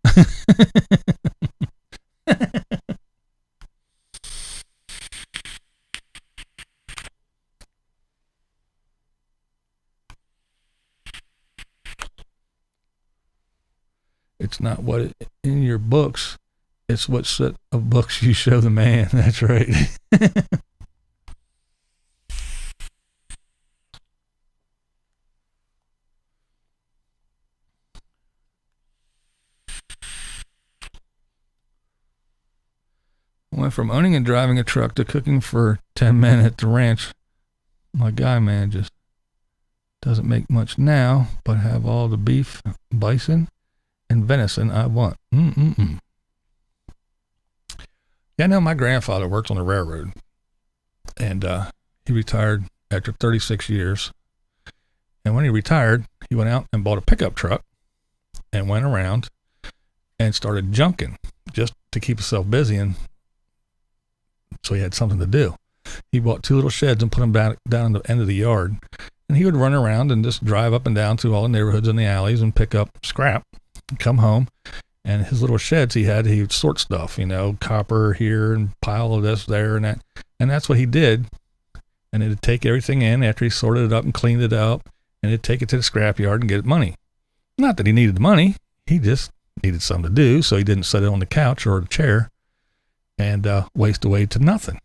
[SPEAKER 1] It's not what in your books, it's what set of books you show the man. That's right. Went from owning and driving a truck to cooking for 10 men at the ranch. My guy, man, just doesn't make much now, but have all the beef, bison, and venison I want. Yeah, I know my grandfather worked on the railroad, and he retired after 36 years. And when he retired, he went out and bought a pickup truck and went around and started junking just to keep himself busy, and so he had something to do. He bought 2 little sheds and put them down in the end of the yard, and he would run around and just drive up and down to all the neighborhoods and the alleys and pick up scrap, come home, and his little sheds he would sort stuff, copper here and pile of this there and that, and that's what he did. And it'd take everything in after he sorted it up and cleaned it up, and he'd take it to the scrap yard and get money. Not that he needed the money, he just needed something to do, so he didn't sit it on the couch or the chair and waste away to nothing.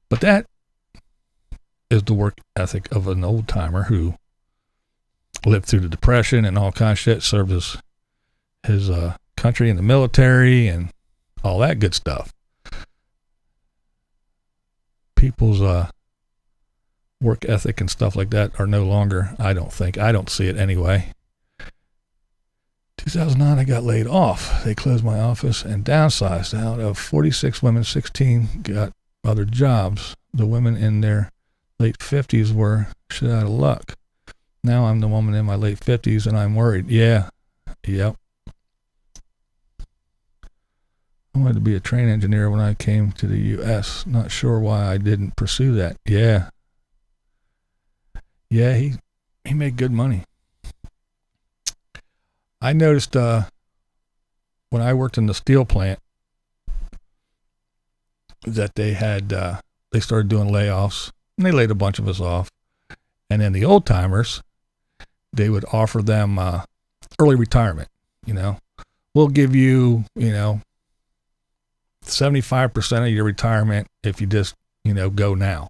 [SPEAKER 1] But that is the work ethic of an old timer who lived through the Depression and all kinds of shit, served his country in the military and all that good stuff. People's work ethic and stuff like that are no longer, I don't see it anyway. 2009, I got laid off. They closed my office and downsized. Out of 46 women, 16 got other jobs. The women in their late 50s were shit out of luck. Now I'm the woman in my late 50s and I'm worried. Yeah. Yep. I wanted to be a train engineer when I came to the U.S. Not sure why I didn't pursue that. Yeah. Yeah, he made good money. I noticed when I worked in the steel plant that they started doing layoffs, and they laid a bunch of us off. And then the old timers, they would offer them early retirement. We'll give you 75% of your retirement if you just go now.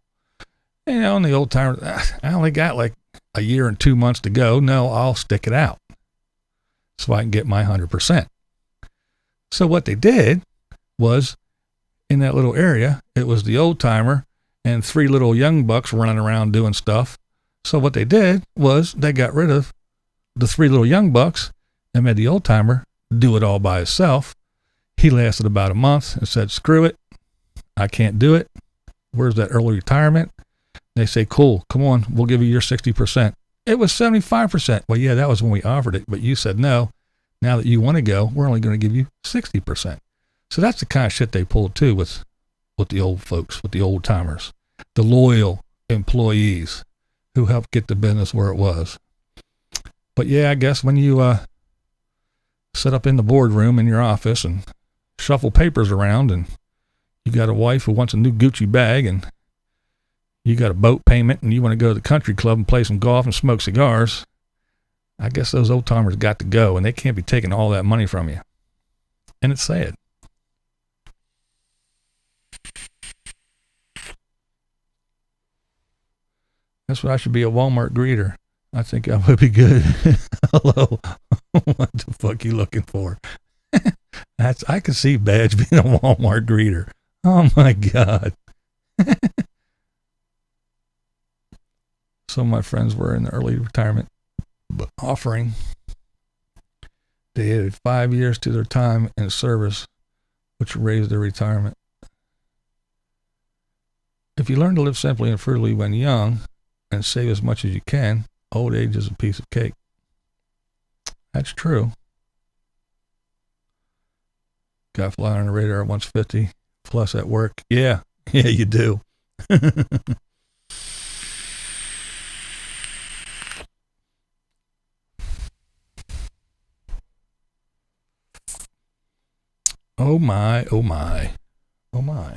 [SPEAKER 1] And the old timers, I only got like a year and 2 months to go. No, I'll stick it out so I can get my 100%. So what they did was, in that little area, it was the old timer and 3 little young bucks running around doing stuff. So what they did was they got rid of the 3 little young bucks and made the old timer do it all by himself. He lasted about a month and said, screw it, I can't do it. Where's that early retirement? They say, cool, come on, we'll give you your 60%. It was 75%. Well, yeah, that was when we offered it, but you said no. Now that you want to go, we're only going to give you 60%. So that's the kind of shit they pulled too with the old folks, with the old timers, the loyal employees who helped get the business where it was. But yeah, I guess when you sit up in the boardroom in your office and shuffle papers around, and you got a wife who wants a new Gucci bag, and you got a boat payment, and you want to go to the country club and play some golf and smoke cigars, I guess those old timers got to go, and they can't be taking all that money from you. And it's sad. That's what I should be, a Walmart greeter. I think I would be good. Hello. What the fuck you looking for? I can see Badge being a Walmart greeter. Oh my God. Some of my friends were in the early retirement offering. They added 5 years to their time in service, which raised their retirement. If you learn to live simply and frugally when young and save as much as you can, old age is a piece of cake. That's true. Guy flying on the radar at 150 plus at work. Yeah, you do. Oh my, oh my, oh my.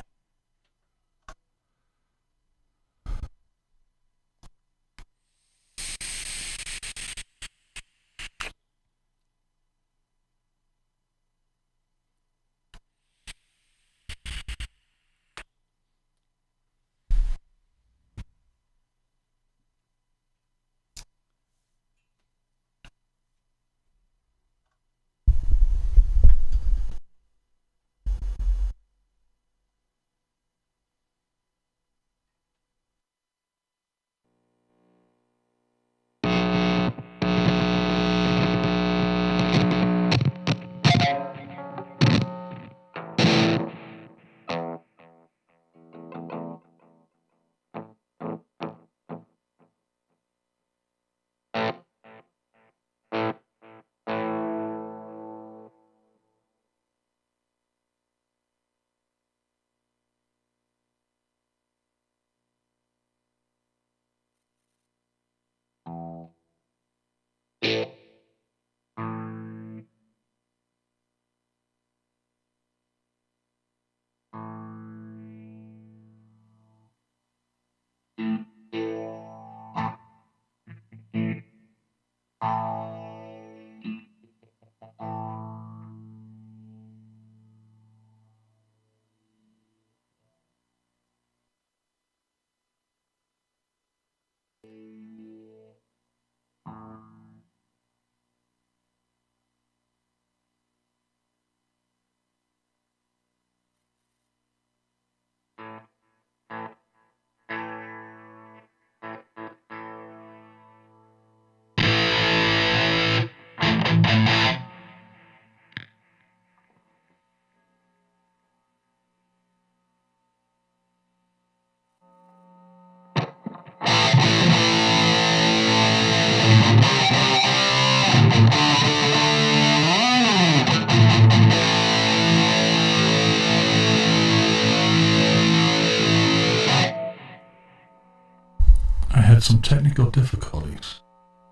[SPEAKER 1] I had some technical difficulties.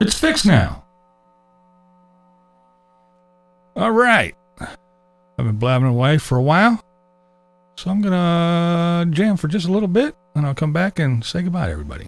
[SPEAKER 1] It's fixed now. All right. I've been blabbing away for a while, so I'm going to jam for just a little bit, and I'll come back and say goodbye to everybody.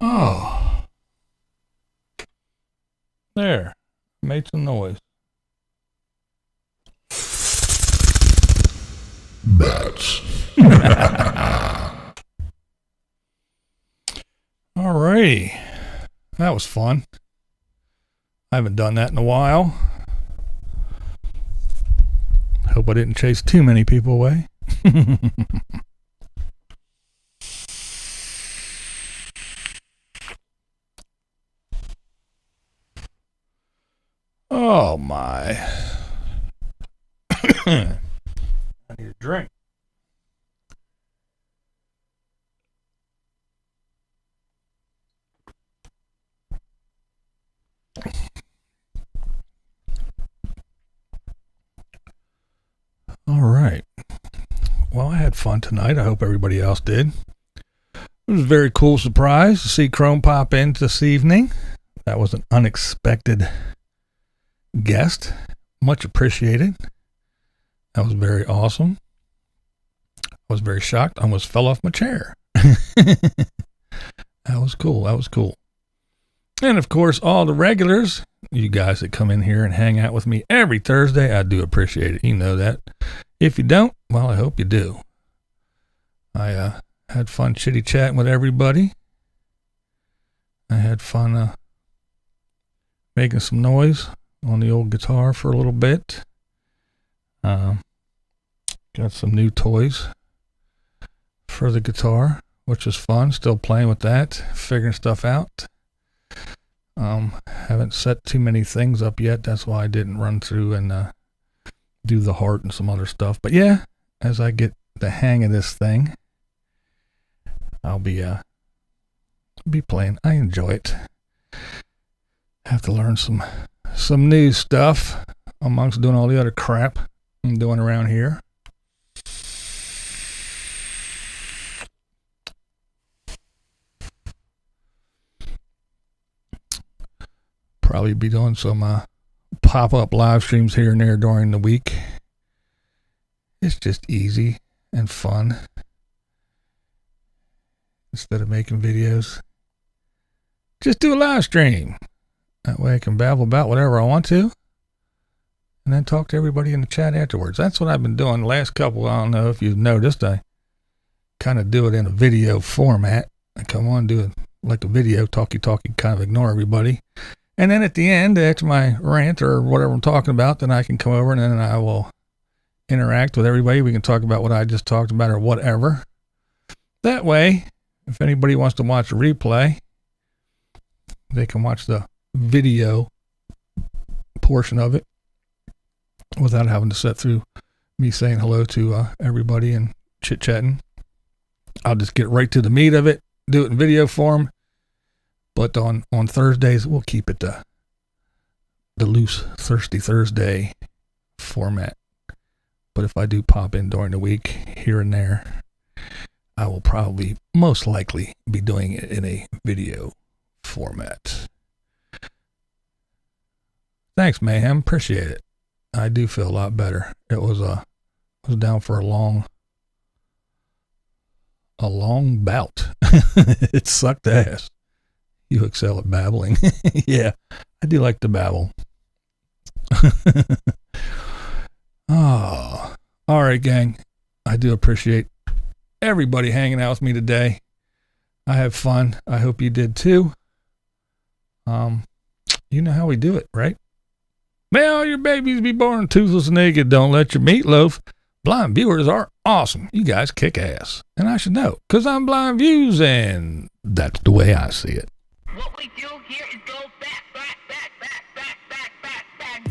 [SPEAKER 1] Oh. There. Made some noise.
[SPEAKER 2] Bats.
[SPEAKER 1] Alrighty. That was fun. I haven't done that in a while. Hope I didn't chase too many people away. Oh my. I need a drink. All right. Well, I had fun tonight. I hope everybody else did. It was a very cool surprise to see Chrome pop in this evening. That was an unexpected guest. Much appreciated. That was very awesome. I was very shocked. I almost fell off my chair. That was cool. That was cool. And of course, all the regulars, you guys that come in here and hang out with me every Thursday, I do appreciate it. You know that. If you don't, well, I hope you do. I had fun chitty chatting with everybody. I had fun making some noise on the old guitar for a little bit. Got some new toys for the guitar, which is fun. Still playing with that, figuring stuff out. Haven't set too many things up yet. That's why I didn't run through and do the heart and some other stuff. But yeah, as I get the hang of this thing, I'll be playing. I enjoy it. Have to learn some new stuff amongst doing all the other crap I'm doing around here. Probably be doing some pop-up live streams here and there during the week. It's just easy and fun. Instead of making videos, just do a live stream. That way I can babble about whatever I want to and then talk to everybody in the chat afterwards. That's what I've been doing the last couple. I don't know if you've noticed, I kind of do it in a video format. I come on, do it like a video, talky, kind of ignore everybody. And then at the end, after my rant or whatever I'm talking about, then I can come over and then I will interact with everybody. We can talk about what I just talked about or whatever. That way, if anybody wants to watch a replay, they can watch the video portion of it without having to sit through me saying hello to everybody and chit-chatting. I'll just get right to the meat of it, do it in video form. But on Thursdays, we'll keep it the loose, thirsty Thursday format. But if I do pop in during the week, here and there, I will probably most likely be doing it in a video format. Thanks, Mayhem. Appreciate it. I do feel a lot better. It was down for a long bout. It sucked ass. You excel at babbling. Yeah, I do like to babble. Oh, all right, gang. I do appreciate everybody hanging out with me today. I have fun. I hope you did too. You know how we do it, right? May all your babies be born toothless and naked. Don't let your meatloaf. Blind viewers are awesome. You guys kick ass. And I should know, because I'm BlindViews, and that's the way I see it.
[SPEAKER 3] What we do here is go back, back, back, back, back, back, back, back.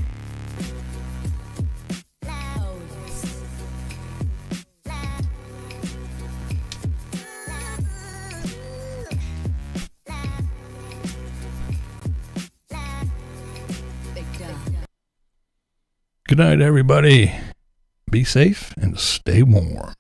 [SPEAKER 1] Good night, everybody. Be safe and stay warm.